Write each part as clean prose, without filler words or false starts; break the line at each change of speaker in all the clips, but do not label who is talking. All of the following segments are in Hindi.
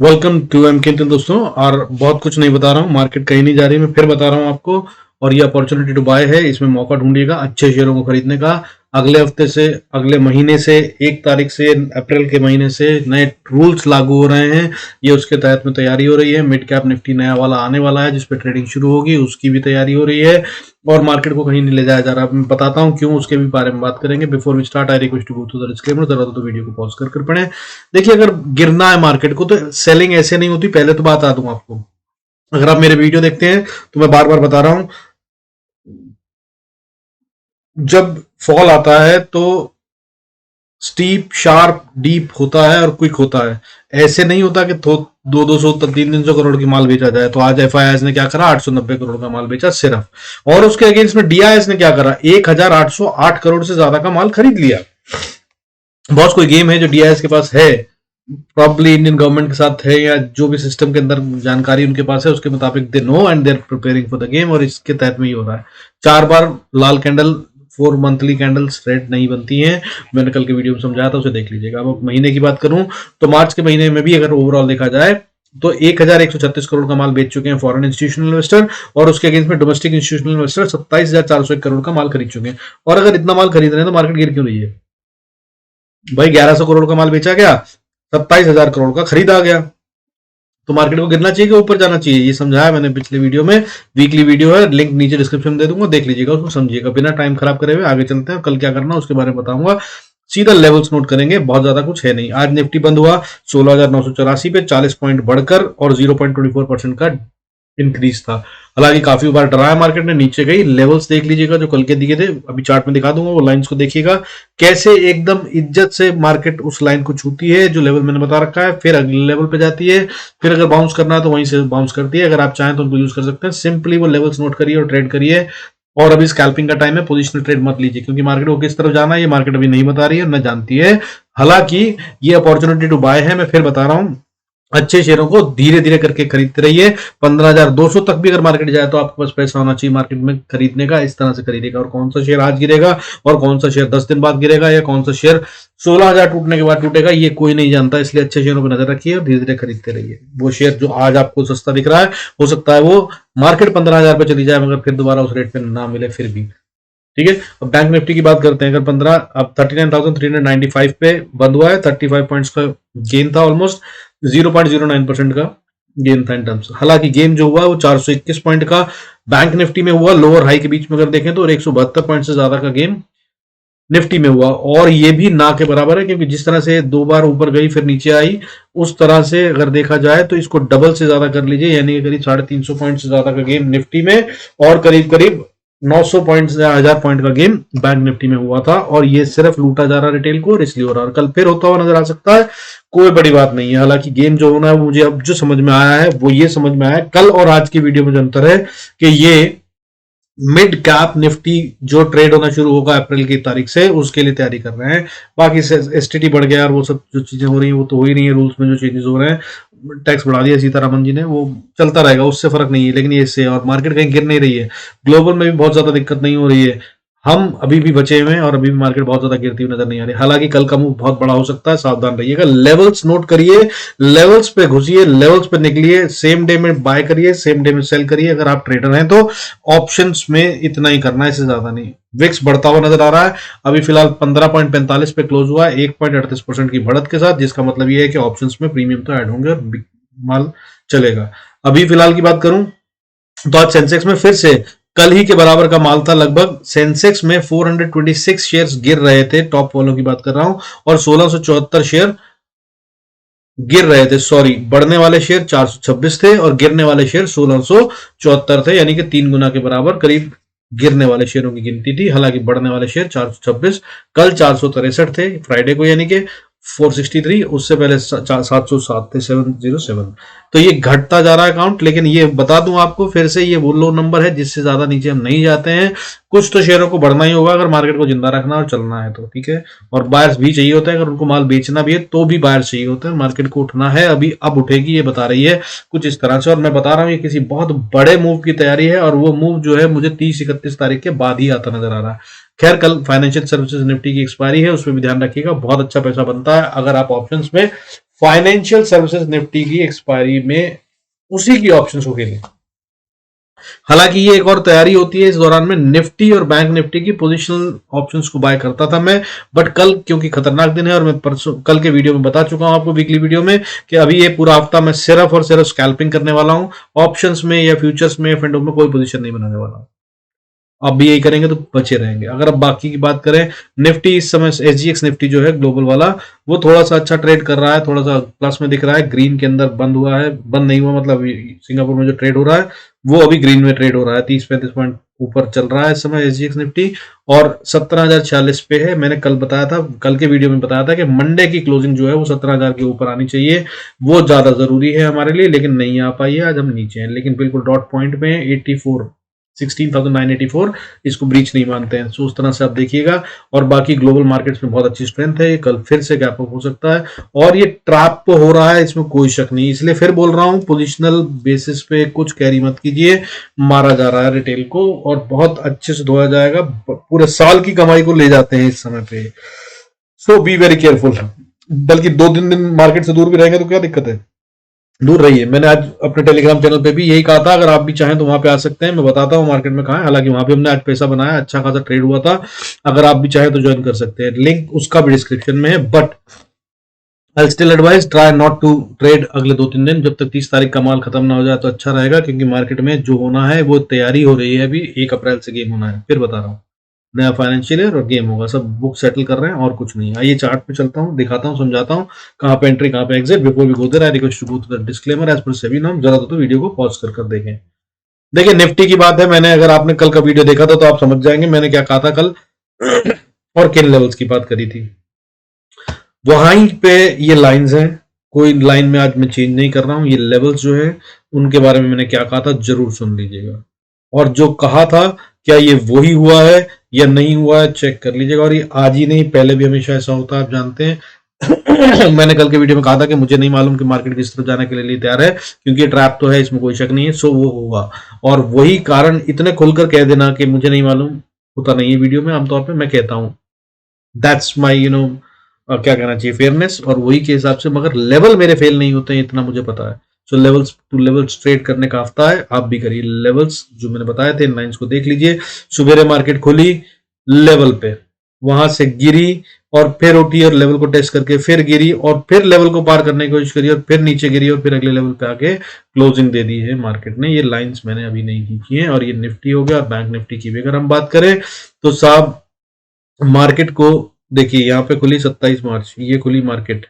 वेलकम टू एम के दोस्तों। और बहुत कुछ नहीं बता रहा हूँ, मार्केट कहीं नहीं जा रही, मैं फिर बता रहा हूँ आपको। और ये अपॉर्चुनिटी टू बाय है, इसमें मौका ढूंढिएगा अच्छे शेयरों को खरीदने का। अगले हफ्ते से, अगले महीने से, 1 तारीख से, अप्रैल के महीने से नए रूल्स लागू हो रहे हैं। ये उसके तहत में तैयारी हो रही है। मिड कैप निफ्टी नया वाला आने वाला है जिसपे ट्रेडिंग शुरू होगी, उसकी भी तैयारी हो रही है। और मार्केट को कहीं नहीं ले जाया जा रहा। मैं बताता हूँ क्यों, उसके भी बारे में बात करेंगे। Before we start I request to go to the disclaimer, जरूरत तो वीडियो को पॉज कर पढ़ें। देखिए, अगर गिरना है मार्केट को तो सेलिंग ऐसे नहीं होती, पहले तो बता दूं आपको। अगर आप मेरे वीडियो देखते हैं तो मैं बार बार बता रहा हूं, जब फॉल आता है तो स्टीप, शार्प, डीप होता है और क्विक होता है। ऐसे नहीं होता कि 200 300 करोड़ की माल बेचा जाए। तो आज एफआईआई ने क्या करा, 890 करोड़ का माल बेचा सिर्फ। और उसके अगेंस्ट में डीआईएस ने क्या करा, 1808 करोड़ से ज्यादा का माल खरीद लिया। बहुत कोई गेम है जो डीआईएस के पास है, प्रॉब्ली इंडियन गवर्नमेंट के साथ है, या जो भी सिस्टम के अंदर जानकारी उनके पास है उसके मुताबिक they know and they are preparing for the game. और इसके तहत में ही हो रहा है। 4 बार लाल कैंडल, 4 मंथली कैंडल्स रेड नहीं बनती हैं। मैंने कल के वीडियो में समझाया था, उसे देख लीजिएगा। अब महीने की बात करूं तो मार्च के महीने में भी अगर ओवरऑल देखा जाए तो 1136 करोड़ का माल बेच चुके हैं फॉरेन इंस्टीट्यूशनल इन्वेस्टर। और उसके अगेंस्ट में डोमेस्टिक इंस्टीट्यूशनल इन्वेस्टर 27,401 करोड़ का माल खरीद चुके हैं। और अगर इतना माल खरीद रहे हैं तो मार्केट गिर क्यों रही है भाई? 1100 करोड़ का माल बेचा गया, 27,000 करोड़ का खरीदा गया। तो मार्केट को गिरना चाहिए कि ऊपर जाना चाहिए, ये समझाया मैंने पिछले वीडियो में। वीकली वीडियो है, लिंक नीचे डिस्क्रिप्शन में दे दूंगा, देख लीजिएगा, उसको समझिएगा। बिना टाइम खराब करे हुए आगे चलते हैं। कल क्या करना उसके बारे में बताऊंगा। सीधा लेवल्स नोट करेंगे, बहुत ज्यादा कुछ है नहीं। आज निफ्टी बंद हुआ 16,984 पे, 40 पॉइंट बढ़कर और 0.24% का इंक्रीज था। हालांकि काफी बार डराया मार्केट ने, नीचे गई। लेवल्स देख लीजिएगा जो कल के दिए थे, अभी चार्ट में दिखा दूंगा, वो लाइंस को देखिएगा कैसे एकदम इज्जत से मार्केट उस लाइन को छूती है जो लेवल मैंने बता रखा है, फिर अगले लेवल पे जाती है, फिर अगर बाउंस करना है तो वहीं से बाउंस करती है। अगर आप चाहें तो उनको यूज कर सकते हैं। सिंपली वो लेवल्स नोट करिए और ट्रेड करिए। और अभी स्कैल्पिंग का टाइम है, पोजिशनल ट्रेड मत लीजिए, क्योंकि मार्केट को किस तरफ जाना है ये मार्केट अभी नहीं बता रही है, न जानती है। हालांकि ये अपॉर्चुनिटी टू बाय है, मैं फिर बता रहा हूं। अच्छे शेयरों को धीरे धीरे करके खरीदते रहिए। 15,200 तक भी अगर मार्केट जाए तो आपके पास पैसा होना चाहिए मार्केट में खरीदने का। इस तरह से खरीदेगा। और कौन सा शेयर आज गिरेगा और कौन सा शेयर 10 दिन बाद गिरेगा, या कौन सा शेयर 16,000 टूटने के बाद टूटेगा, ये कोई नहीं जानता। इसलिए अच्छे शेयरों पर नजर रखिए और धीरे धीरे खरीदते रहिए। वो शेयर जो आज आपको सस्ता दिख रहा है, हो सकता है वो मार्केट 15,000 पे चली जाए मगर फिर दोबारा उस रेट पे ना मिले फिर भी। ठीक है। अब बैंक निफ्टी की बात करते हैं। अगर 15, अब 39,395 पे बंद हुआ है। 35 पॉइंट्स का गेन था, ऑलमोस्ट 0.09% का गेन था इन टर्म्स। हालांकि गेम जो हुआ वो 421 पॉइंट का बैंक निफ्टी में हुआ, लोअर हाई के बीच में अगर देखें तो, और 172 पॉइंट से ज्यादा का गेम निफ्टी में हुआ। और ये भी ना के बराबर है, क्योंकि जिस तरह से 2 बार ऊपर गई फिर नीचे आई, उस तरह से अगर देखा जाए तो इसको डबल से ज्यादा कर लीजिए, यानी करीब 350 पॉइंट से ज्यादा का गेम निफ्टी में, और करीब करीब 900 पॉइंट या 1000 पॉइंट का गेम बैंक निफ्टी में हुआ था। और ये सिर्फ लूटा जा रहा रिटेल को, और इसलिए हो रहा है। कल फिर होता हुआ नजर आ सकता है, कोई बड़ी बात नहीं है। हालांकि गेम जो होना है, मुझे अब जो समझ में आया है वो ये समझ में आया है, कल और आज की वीडियो में जो अंतर है कि ये मिड कैप निफ्टी जो ट्रेड होना शुरू होगा अप्रैल की तारीख से, उसके लिए तैयारी कर रहे हैं। बाकी एसटीटी बढ़ गया और वो सब जो चीजें हो रही हैं वो तो हो ही नहीं है। रूल्स में जो चेंजेस हो रहे हैं, टैक्स बढ़ा दिया सीतारामन जी ने, वो चलता रहेगा, उससे फर्क नहीं है। लेकिन ये इससे, और मार्केट कहीं गिर नहीं रही है, ग्लोबल में भी बहुत ज्यादा दिक्कत नहीं हो रही है। हम अभी भी बचे हुए हैं और अभी भी मार्केट बहुत ज्यादा गिरती हुई नजर नहीं आ रही। हालांकि कल का मूव बहुत बड़ा हो सकता है, सावधान रहिएगा। लेवल्स नोट करिए, लेवल्स पे घुसिए, लेवल्स पे निकलिए, सेम डे में बाय करिए, सेम डे में सेल करिए अगर आप ट्रेडर हैं तो। ऑप्शंस में इतना ही करना है, इससे ज्यादा नहीं। विक्स बढ़ता हुआ नजर आ रहा है, अभी फिलहाल 15.45 पे क्लोज हुआ है, 1.38% की बढ़त के साथ, जिसका मतलब यह है कि ऑप्शंस में प्रीमियम तो ऐड होंगे और माल चलेगा। अभी फिलहाल की बात करूं तो आज सेंसेक्स में फिर से कल ही के बराबर का माल था लगभग। सेंसेक्स में 426 शेयर्स गिर रहे थे, टॉप वालों की बात कर रहा हूं, और 1674 शेयर गिर रहे थे। सॉरी, बढ़ने वाले शेयर 426 थे और गिरने वाले शेयर 1674 थे, यानी कि 3 गुना के बराबर करीब गिरने वाले शेयरों की गिनती थी। हालांकि बढ़ने वाले शेयर 426, कल 463 थे फ्राइडे को, यानी कि 463, उससे पहले 707 थे, 707। तो ये घटता जा रहा है काउंट। लेकिन ये बता दूं आपको फिर से, ये वो लो नंबर है जिससे ज्यादा नीचे हम नहीं जाते हैं। कुछ तो शेयरों को बढ़ना ही होगा अगर मार्केट को जिंदा रखना और चलना है तो, ठीक है। और बायर्स भी चाहिए होता है, अगर उनको माल बेचना भी है तो भी बायर्स चाहिए होते हैं। मार्केट को उठना है, अभी अब उठेगी, ये बता रही है कुछ इस तरह से। और मैं बता रहा हूँ ये किसी बहुत बड़े मूव की तैयारी है, और वो मूव जो है मुझे 30-31 तारीख के बाद ही आता नजर आ रहा है। खैर, कल फाइनेंशियल सर्विसेज निफ्टी की एक्सपायरी है, उसमें भी ध्यान रखिएगा। बहुत अच्छा पैसा बनता है अगर आप ऑप्शंस में फाइनेंशियल सर्विसेज निफ्टी की एक्सपायरी में उसी की ऑप्शंस को खेलें। हालांकि ये एक और तैयारी होती है इस दौरान में निफ्टी और बैंक निफ्टी की पोजिशनल ऑप्शंस को बाय करता था मैं, बट कल क्योंकि खतरनाक दिन है और मैं परसों कल के वीडियो में बता चुका हूं आपको वीकली वीडियो में कि अभी ये पूरा हफ्ता मैं सिर्फ और सिर्फ स्कैल्पिंग करने वाला हूं, ऑप्शंस में या फ्यूचर्स में या फंडों में कोई पोजीशन नहीं बनाने वाला हूं। आप भी यही करेंगे तो बचे रहेंगे। अगर अब बाकी की बात करें, निफ्टी इस समय एसजीएक्स निफ्टी जो है ग्लोबल वाला, वो थोड़ा सा अच्छा ट्रेड कर रहा है, थोड़ा सा प्लस में दिख रहा है, ग्रीन के अंदर बंद हुआ है, बंद नहीं हुआ मतलब सिंगापुर में जो ट्रेड हो रहा है वो अभी ग्रीन में ट्रेड हो रहा है, 30-35 पॉइंट ऊपर चल रहा है इस समय एसजीएक्स निफ्टी और 17,046 पे है। मैंने कल बताया था, कल के वीडियो में बताया था कि मंडे की क्लोजिंग जो है वो 17,000 के ऊपर आनी चाहिए, वो ज्यादा जरूरी है हमारे लिए, लेकिन नहीं आ पाई है, आज हम नीचे हैं, लेकिन बिल्कुल डॉट पॉइंट में 16,984 इसको ब्रीच नहीं मानते हैं। सो उस तरह से आप देखिएगा। और बाकी ग्लोबल मार्केट्स में बहुत अच्छी स्ट्रेंथ है, ये कल फिर से गैप अप हो सकता है और ये ट्रैप पे हो रहा है, इसमें कोई शक नहीं। इसलिए फिर बोल रहा हूं, पोजिशनल बेसिस पे कुछ कैरी मत कीजिए, मारा जा रहा है रिटेल को और बहुत अच्छे से धोया जाएगा, पूरे साल की कमाई को ले जाते हैं इस समय पे। सो बी वेरी केयरफुल। बल्कि 2-3 दिन मार्केट से दूर भी रहेंगे तो क्या दिक्कत है, दूर रहिए। मैंने आज अपने टेलीग्राम चैनल पे भी यही कहा था, अगर आप भी चाहें तो वहां पे आ सकते हैं, मैं बताता हूँ मार्केट में कहाँ है। हालांकि वहां पे हमने आज पैसा बनाया, अच्छा खासा ट्रेड हुआ था, अगर आप भी चाहें तो ज्वाइन कर सकते हैं, लिंक उसका भी डिस्क्रिप्शन में है। But I still advise try not to trade अगले 2-3 दिन, जब तक 30 तारीख का माल खत्म ना हो जाए तो अच्छा रहेगा, क्योंकि मार्केट में जो होना है वो तैयारी हो रही है, अभी 1 अप्रैल से गेम होना है, फिर बता रहा हूँ, नया फाइनेंशियल ईयर और गेम होगा, सब बुक सेटल कर रहे हैं और कुछ नहीं। आइए चार्ट पे चलता हूँ, दिखाता हूँ, समझाता हूँ कहाँ पे एंट्री कहाँ पे exit. Before we go there I request to go to the disclaimer as per SEBI norm. जरा तो वीडियो को पॉज कर देखें। देखिए निफ्टी की बात है, मैंने अगर आपने कल का वीडियो देखा था तो आप समझ जाएंगे मैंने क्या कहा था कल और किन लेवल्स की बात करी थी। वहीं पे ये लाइंस हैं, कोई लाइन में आज मैं चेंज नहीं कर रहा हूं, ये लेवल्स जो है उनके बारे में मैंने क्या कहा था जरूर सुन लीजिएगा, और जो कहा था क्या ये वही हुआ है या नहीं हुआ है चेक कर लीजिएगा। और ये आज ही नहीं, पहले भी हमेशा ऐसा होता है, आप जानते हैं। मैंने कल के वीडियो में कहा था कि मुझे नहीं मालूम कि मार्केट किस तरफ जाने के लिए तैयार है, क्योंकि ट्रैप तो है, इसमें कोई शक नहीं है। सो वो हुआ, और वही कारण इतने खुलकर कह देना कि मुझे नहीं मालूम होता नहीं है वीडियो में, आमतौर पर मैं कहता हूँ, दैट्स माई क्या कहना चाहिए, फेयरनेस, और वही के हिसाब से। मगर लेवल मेरे फेल नहीं होते हैं, इतना मुझे पता है। So levels two levels trade करने का हफ्ता है, आप भी करिए। लेवल्स जो मैंने बताए थे इन लाइंस को देख लीजिए। सुबेरे मार्केट खुली लेवल पे, वहां से गिरी और फिर उठी और लेवल को टेस्ट करके फिर गिरी और फिर लेवल को पार करने की कोशिश करी और फिर नीचे गिरी और फिर अगले लेवल पे आके क्लोजिंग दे दी है मार्केट ने। ये लाइंस मैंने अभी नहीं खींची हैं। और ये निफ्टी हो गया, और बैंक निफ्टी की भी अगर हम बात करें तो साहब मार्केट को देखिए, यहाँ पे खुली 27 मार्च, ये खुली मार्केट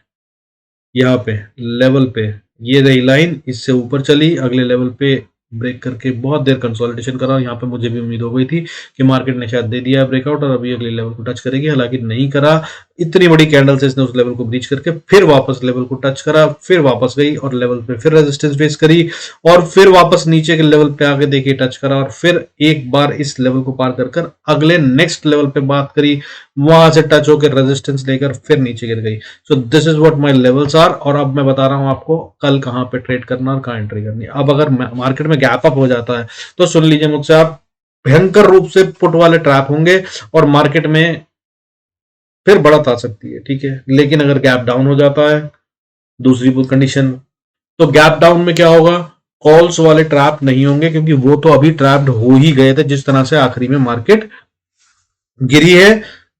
यहाँ पे लेवल पे, ये रही लाइन, इससे ऊपर चली, अगले लेवल पे ब्रेक करके बहुत देर कंसोलिडेशन करा। यहाँ पे मुझे भी उम्मीद हो गई थी कि मार्केट ने शायद दे दिया ब्रेकआउट और अभी अगले लेवल को टच करेगी, हालांकि नहीं करा। इतनी बड़ी कैंडल से इसने उस लेवल को ब्रीच करके फिर वापस लेवल को टच करा, फिर वापस गई और लेवल पे फिर रेजिस्टेंस फेस करी और फिर वापस नीचे के लेवल पे आके देखिए टच करा और फिर एक बार इस लेवल को पार कर अगले नेक्स्ट लेवल पे बात करी, वहां से टच होकर रेजिस्टेंस लेकर फिर नीचे गिर गई। So this is what my levels are. और अब मैं बता रहा हूं आपको कल कहां पे ट्रेड करना और कहां एंट्री करनी। अब अगर मार्केट में गैप अप हो जाता है तो सुन लीजिए मुझसे, आप भयंकर रूप से पुट वाले ट्रैप होंगे और मार्केट में फिर बढ़त आ सकती है, ठीक है। लेकिन अगर गैप डाउन हो जाता है, दूसरी कंडीशन, तो गैप डाउन में क्या होगा, कॉल्स वाले ट्रैप नहीं होंगे, क्योंकि वो तो अभी ट्रैप्ड हो ही गए थे जिस तरह से आखिरी में मार्केट गिरी है।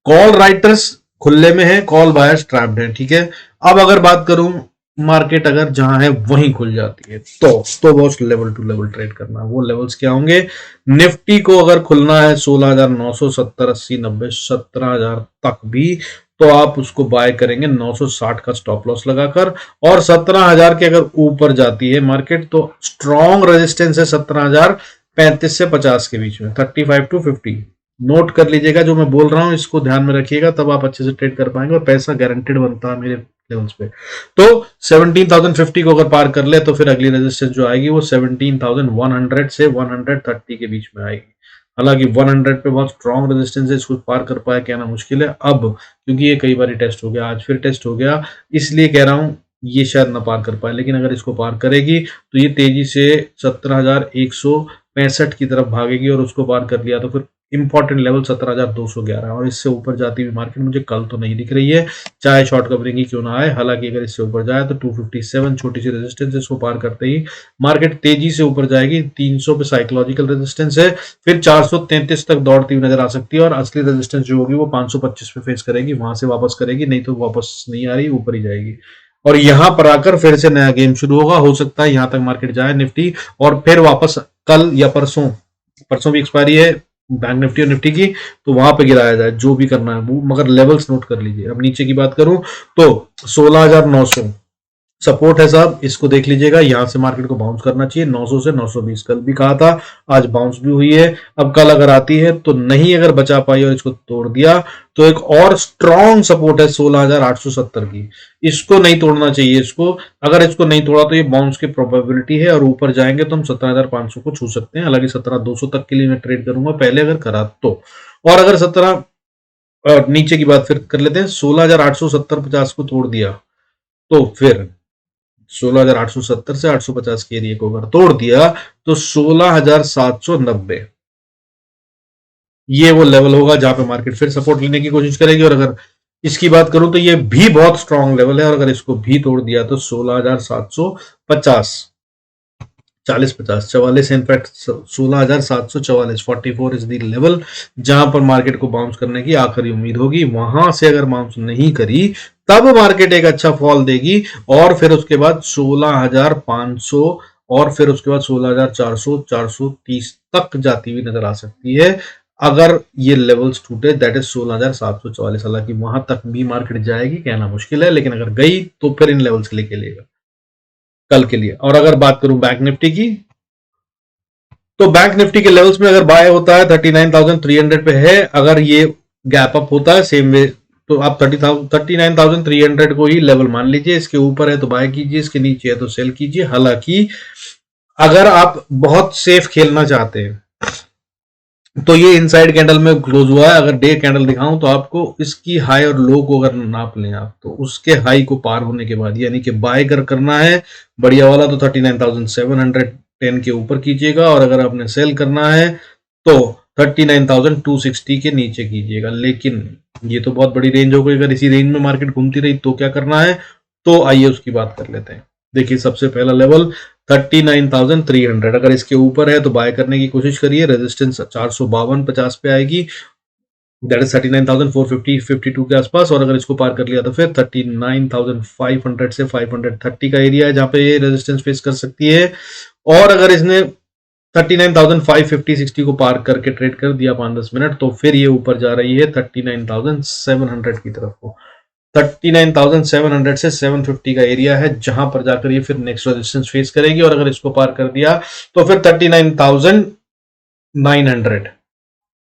कॉल राइटर्स खुले में है, कॉल बायर्स ट्रैप्ड है, ठीक है। अब अगर बात करूं मार्केट अगर जहां है वहीं खुल जाती है तो boss level to level trade करना। वो लेवल्स क्या होंगे, निफ्टी को अगर खुलना है 16,900, 70, 80, 90, 17,000 तक भी, तो आप उसको बाय करेंगे 960 का स्टॉप लॉस लगाकर। और 17,000 के अगर ऊपर जाती है मार्केट तो स्ट्रॉन्ग रेजिस्टेंस है 17,035 से 50 के बीच में, 35 to 50। नोट कर लीजिएगा जो मैं बोल रहा हूं, इसको ध्यान में रखिएगा, तब आप अच्छे से ट्रेड कर पाएंगे और पैसा गारंटेड बनता है मेरे लेवल्स पे। तो 17,050 को अगर पार कर ले तो फिर अगली रेजिस्टेंस जो आएगी वो 17,100 से 130 के बीच में आएगी। हालांकि 100 पे बहुत स्ट्रॉन्ग रेजिस्टेंस है, इसको पार कर पाए कहना मुश्किल है अब, क्योंकि ये कई बार टेस्ट हो गया, आज फिर टेस्ट हो गया, इसलिए कह रहा हूं ये शायद ना पार कर पाए। लेकिन अगर इसको पार करेगी तो ये तेजी से 17,165 की तरफ भागेगी और उसको पार कर लिया तो फिर इंपॉर्टेंट लेवल 17,211 और इससे ऊपर जाती हुई मार्केट मुझे कल तो नहीं दिख रही है, चाहे शॉर्ट कवरिंग ही क्यों ना आए। हालांकि अगर इससे ऊपर जाए तो 257 छोटी सी रेजिस्टेंस, इसको पार करते ही मार्केट तेजी से ऊपर जाएगी। 300 पे साइकोलॉजिकल रेजिस्टेंस है, फिर 433 तक दौड़ती हुई नजर आ सकती है और असली रेजिस्टेंस जो होगी वो 525 पे फेस करेगी, वहां से वापस करेगी, नहीं तो वापस नहीं आ रही, ऊपर ही जाएगी। और यहां पर आकर फिर से नया गेम शुरू होगा, हो सकता है यहां तक मार्केट जाए निफ्टी और फिर वापस कल या परसों, परसों भी एक्सपायरी है बैंक निफ्टी और निफ्टी की, तो वहां पे गिराया जाए, जो भी करना है वो, मगर लेवल्स नोट कर लीजिए। अब नीचे की बात करूं तो 16,900 सपोर्ट है साहब, इसको देख लीजिएगा, यहां से मार्केट को बाउंस करना चाहिए 900 से 920, कल भी कहा था, आज बाउंस भी हुई है। अब कल अगर आती है तो नहीं, अगर बचा पाई और इसको तोड़ दिया तो एक और स्ट्रॉन्ग सपोर्ट है 16,870 की, इसको नहीं तोड़ना चाहिए। इसको अगर इसको नहीं तोड़ा तो ये बाउंस की प्रोबेबिलिटी है और ऊपर जाएंगे तो हम 17,500 को छू सकते हैं। हालांकि 17,200 तक के लिए मैं ट्रेड करूंगा पहले, अगर करा तो। और अगर 17 नीचे की बात फिर कर लेते हैं, 16,870-50 को तोड़ दिया तो फिर 16,870 से 850 के एरिया को अगर तोड़ दिया तो 16,790 ये वो लेवल होगा जहां पे मार्केट फिर सपोर्ट लेने की कोशिश करेगी। और अगर इसकी बात करूं तो ये भी बहुत स्ट्रांग लेवल है, और अगर इसको भी तोड़ दिया तो 16,750, 40-50, 44, इनफैक्ट 16,744, 44 इज द लेवल जहां पर मार्केट को बाउंस करने की आखिरी उम्मीद होगी। वहां से अगर बाउंस नहीं करी तब मार्केट एक अच्छा फॉल देगी और फिर उसके बाद 16,500 और फिर उसके बाद 16,400, 430 तक जाती हुई नजर आ सकती है अगर ये लेवल्स टूटे, दैट इज 16,744। हालांकि वहां तक भी मार्केट जाएगी कहना मुश्किल है, लेकिन अगर गई तो फिर इन लेवल्स के लिए खेलेगा कल के लिए। और अगर बात करूं बैंक निफ्टी की, तो बैंक निफ्टी के लेवल्स में अगर बाय होता है 39,300 पे है, अगर ये गैप अप होता है सेम वे तो आप 39,300 को ही लेवल मान लीजिए। इसके ऊपर है तो बाय कीजिए, इसके नीचे है तो सेल कीजिए। हालांकि अगर आप बहुत सेफ खेलना चाहते हैं तो ये इनसाइड कैंडल में क्लोज हुआ है, अगर डे कैंडल दिखाऊं तो आपको इसकी हाई और लो को अगर नाप लें आप तो उसके हाई को पार होने के बाद, यानी कि बाय करना है बढ़िया वाला तो 39,710 के ऊपर कीजिएगा, और अगर आपने सेल करना है तो 39,260 के नीचे कीजिएगा। लेकिन ये तो बहुत बड़ी रेंज हो गई, अगर इसी रेंज में मार्केट घूमती रही तो क्या करना है, तो आइए उसकी बात कर लेते हैं। देखिए सबसे पहला लेवल 39,300, अगर इसके ऊपर है तो बाय करने की कोशिश करिए, रेजिस्टेंस 452.50 पे आएगी, दैट इज 39,450 52 के आसपास। और अगर इसको पार कर लिया तो फिर 39,500 से 530 का एरिया है जहां पे ये रेजिस्टेंस फेस कर सकती है। और अगर इसने 39,550 60 को पार करके ट्रेड कर दिया 5-10 मिनट तो फिर ये ऊपर जा रही है 39,700 की तरफ को। 39,700 से 750 का एरिया है जहां पर जाकर ये फिर नेक्स्ट रेजिस्टेंस फेस करेगी, और अगर इसको पार कर दिया तो फिर 39,900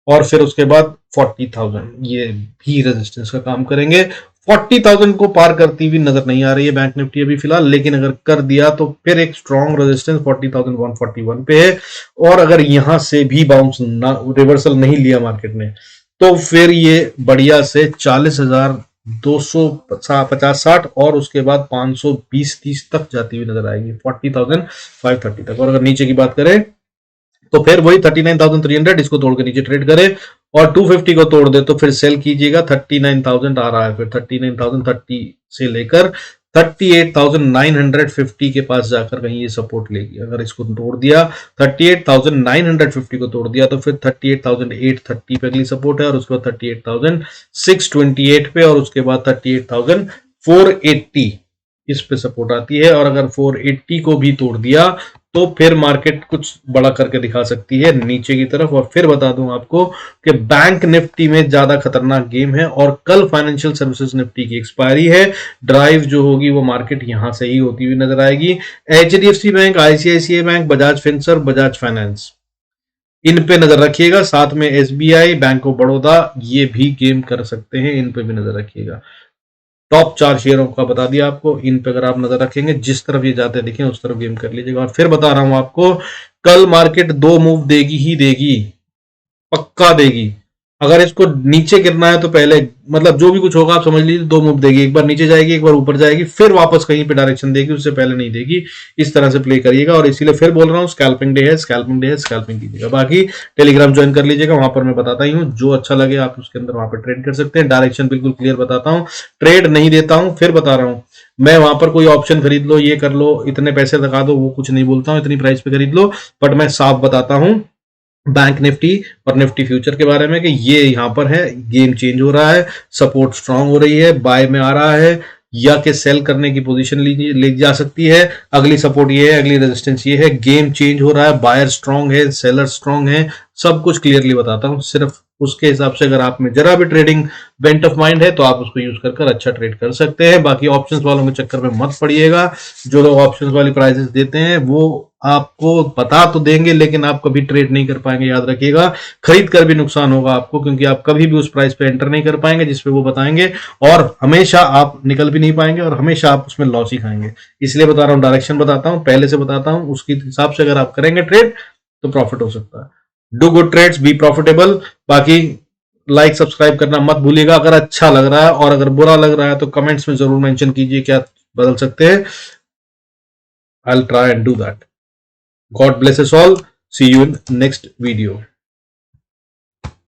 और फिर उसके बाद 40,000 ये भी रेजिस्टेंस का काम करेंगे। 40,000 को पार करती हुई नजर नहीं आ रही है बैंक निफ्टी अभी फिलहाल, लेकिन अगर कर दिया तो फिर एक स्ट्रॉन्ग रेजिस्टेंस 40,141 पे है। और अगर यहां से भी बाउंस रिवर्सल नहीं लिया मार्केट ने तो फिर ये बढ़िया से 40,250-60 और उसके बाद 520-30 तक जाती हुई नजर आएगी 40,530 तक। और अगर नीचे की बात करें तो फिर वही 39,300 इसको तोड़ के नीचे ट्रेड करे और 250 को तोड़ दे तो फिर सेल कीजिएगा। 39,000 आ रहा है, फिर 39,030 से लेकर 38,950 के पास जाकर कहीं ये सपोर्ट लेगी। अगर इसको तोड़ दिया 38,950 को तोड़ दिया तो फिर 38,830 पे अगली सपोर्ट है, और उसके बाद 38,628 पे, और उसके बाद 38,480 इस पे सपोर्ट आती है। और अगर 480 को भी तोड़ दिया तो फिर मार्केट कुछ बड़ा करके दिखा सकती है नीचे की तरफ। और फिर बता दूं आपको कि बैंक निफ्टी में ज्यादा खतरनाक गेम है, और कल फाइनेंशियल सर्विसेज निफ्टी की एक्सपायरी है, ड्राइव जो होगी वो मार्केट यहां से ही होती हुई नजर आएगी। HDFC bank, ICICI bank, Bajaj Finserv, Bajaj Finance, इन पे नजर रखिएगा। साथ में एसबीआई, बैंक ऑफ बड़ौदा, ये भी गेम कर सकते हैं, इन पे भी नजर रखिएगा। टॉप 4 शेयरों का बता दिया आपको, इन पे अगर आप नजर रखेंगे जिस तरफ ये जाते दिखें उस तरफ गेम कर लीजिएगा। और फिर बता रहा हूं आपको, कल मार्केट 2 मूव देगी ही देगी, पक्का देगी। अगर इसको नीचे गिरना है तो पहले मतलब जो भी कुछ होगा आप समझ लीजिए 2 मूव देगी, एक बार नीचे जाएगी, एक बार ऊपर जाएगी, फिर वापस कहीं पे डायरेक्शन देगी, उससे पहले नहीं देगी। इस तरह से प्ले करिएगा। और इसीलिए फिर बोल रहा हूँ स्कैल्पिंग डे है, स्कैल्पिंग डे है, स्कैल्पिंग कीजिएगा। बाकी टेलीग्राम ज्वाइन कर लीजिएगा, वहां पर मैं बताता ही हूँ, जो अच्छा लगे आप उसके अंदर वहां पर ट्रेड कर सकते हैं। डायरेक्शन बिल्कुल क्लियर बताता हूँ, ट्रेड नहीं देता हूँ, फिर बता रहा हूँ। मैं वहां पर कोई ऑप्शन खरीद लो, ये कर लो, इतने पैसे लगा दो, वो कुछ नहीं बोलता हूँ, इतनी प्राइस पे खरीद लो। बट मैं साफ बताता हूँ बैंक निफ्टी और निफ्टी फ्यूचर के बारे में कि ये यहां पर है, गेम चेंज हो रहा है, सपोर्ट स्ट्रांग हो रही है, बाय में आ रहा है, या कि सेल करने की पोजीशन ली जा सकती है। अगली सपोर्ट ये है, अगली रेजिस्टेंस ये है, गेम चेंज हो रहा है, बायर स्ट्रांग है, सेलर स्ट्रांग है, सब कुछ क्लियरली बताता हूँ। सिर्फ उसके हिसाब से अगर आप में जरा भी ट्रेडिंग बेंट ऑफ माइंड है तो आप उसको यूज कर अच्छा ट्रेड कर सकते हैं। बाकी ऑप्शंस वालों के चक्कर में मत पड़िएगा। जो लोग ऑप्शंस वाली प्राइसेस देते हैं वो आपको बता तो देंगे, लेकिन आप कभी ट्रेड नहीं कर पाएंगे, याद रखिएगा। खरीद कर भी नुकसान होगा आपको, क्योंकि आप कभी भी उस प्राइस पे एंटर नहीं कर पाएंगे जिसपे वो बताएंगे, और हमेशा आप निकल भी नहीं पाएंगे, और हमेशा आप उसमें लॉस ही खाएंगे। इसलिए बता रहा हूँ, डायरेक्शन बताता हूँ, पहले से बताता हूँ, उसके हिसाब से अगर आप करेंगे ट्रेड तो प्रॉफिट हो सकता है। Do good trades, be profitable. बाकी लाइक सब्सक्राइब करना मत भूलिएगा अगर अच्छा लग रहा है, और अगर बुरा लग रहा है तो कमेंट्स में जरूर मेंशन कीजिए क्या बदल सकते हैं। I'll try and do that. God bless us all. See you in next video.